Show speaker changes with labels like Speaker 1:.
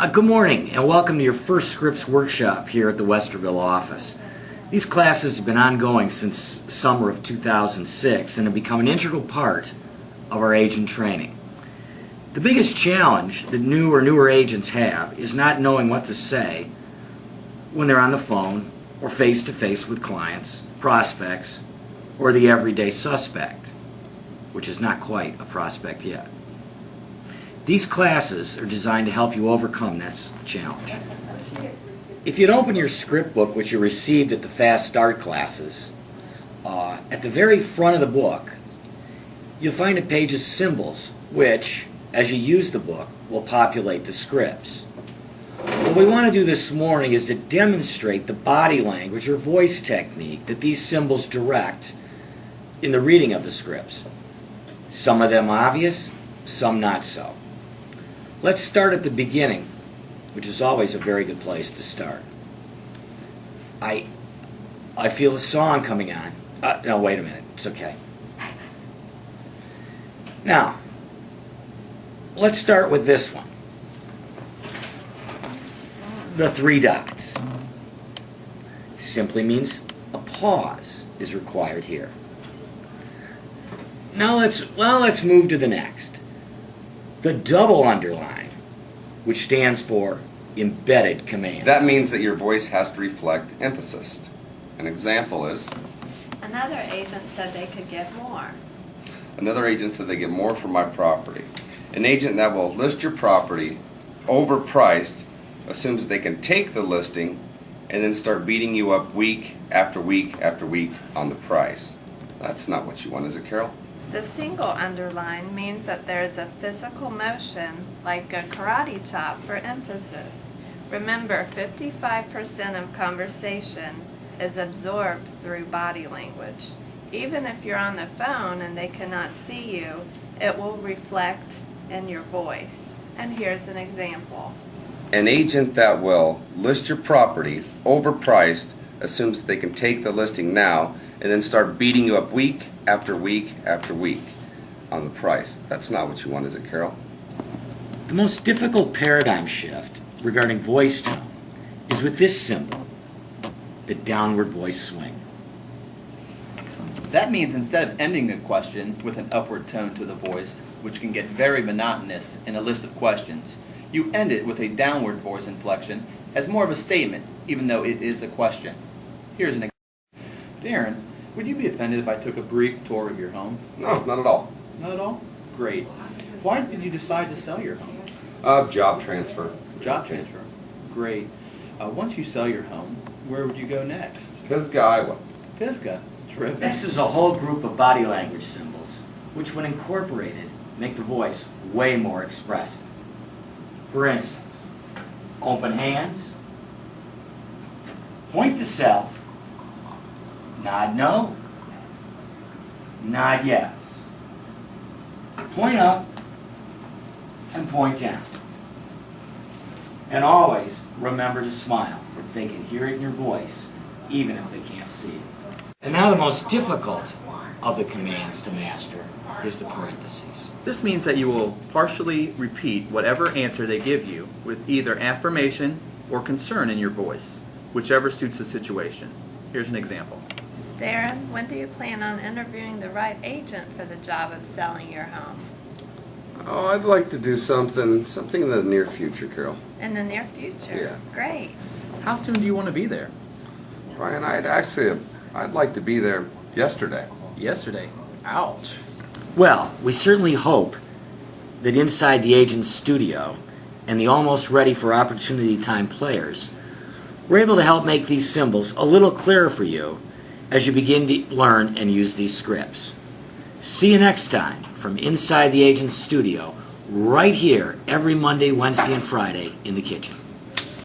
Speaker 1: Good morning and welcome to your first scripts workshop here at the Westerville office. These classes have been ongoing since summer of 2006 and have become an integral part of our agent training. The biggest challenge that new or newer agents have is not knowing what to say when they're on the phone or face-to-face with clients, prospects, or the everyday suspect, which is not quite a prospect yet. These classes are designed to help you overcome this challenge. If you'd open your script book, which you received at the Fast Start classes, at the very front of the book, you'll find a page of symbols, which, as you use the book, will populate the scripts. What we want to do this morning is to demonstrate the body language or voice technique that these symbols direct in the reading of the scripts. Some of them obvious, some not so. Let's start at the beginning, which is always a very good place to start. I feel the song coming on. No, wait a minute. It's okay. Now, let's start with this one. The three dots. Simply means a pause is required here. Now let's move to the next. The double underline, which stands for embedded command.
Speaker 2: That means that your voice has to reflect emphasis. An example is,
Speaker 3: another agent said they could get more.
Speaker 2: another agent said they get more for my property. An agent that will list your property overpriced assumes they can take the listing and then start beating you up week after week after week on the price. That's not what you want, is it, Carol?
Speaker 3: The single underline means that there is a physical motion, like a karate chop, for emphasis. Remember, 55% of conversation is absorbed through body language. Even if you're on the phone and they cannot see you, it will reflect in your voice. And here's an example.
Speaker 2: An agent that will list your property overpriced assumes they can take the listing now and then start beating you up week after week after week on the price. That's not what you want, is it, Carol?
Speaker 1: The most difficult paradigm shift regarding voice tone is with this symbol, the downward voice swing.
Speaker 4: That means instead of ending the question with an upward tone to the voice, which can get very monotonous in a list of questions, you end it with a downward voice inflection as more of a statement, even though it is a question. Here's an example. Darren, would you be offended if I took a brief tour of your home?
Speaker 2: No, not at all.
Speaker 4: Not at all? Great. Why did you decide to sell your home?
Speaker 2: Job transfer.
Speaker 4: Job transfer. Great. Once you sell your home, where would you go next?
Speaker 2: Pisgah, Iowa.
Speaker 4: Pisgah. Terrific.
Speaker 1: This is a whole group of body language symbols, which when incorporated, make the voice way more expressive. For instance, open hands, point to self, nod no, nod yes, point up, and point down. And always remember to smile. They can hear it in your voice, even if they can't see it. And now the most difficult of the commands to master is the parentheses.
Speaker 4: This means that you will partially repeat whatever answer they give you with either affirmation or concern in your voice, whichever suits the situation. Here's an example.
Speaker 3: Darren, when do you plan on interviewing the right agent for the job of selling your home?
Speaker 2: Oh, I'd like to do something in the near future, Carol.
Speaker 3: In the near future?
Speaker 2: Yeah.
Speaker 3: Great.
Speaker 4: How soon do you want to be there?
Speaker 2: Brian, I'd like to be there yesterday.
Speaker 4: Yesterday. Ouch.
Speaker 1: Well, we certainly hope that inside the agent's studio and the almost ready for opportunity time players, we're able to help make these symbols a little clearer for you as you begin to learn and use these scripts. See you next time from inside the agent's studio, right here every Monday, Wednesday, and Friday in the kitchen.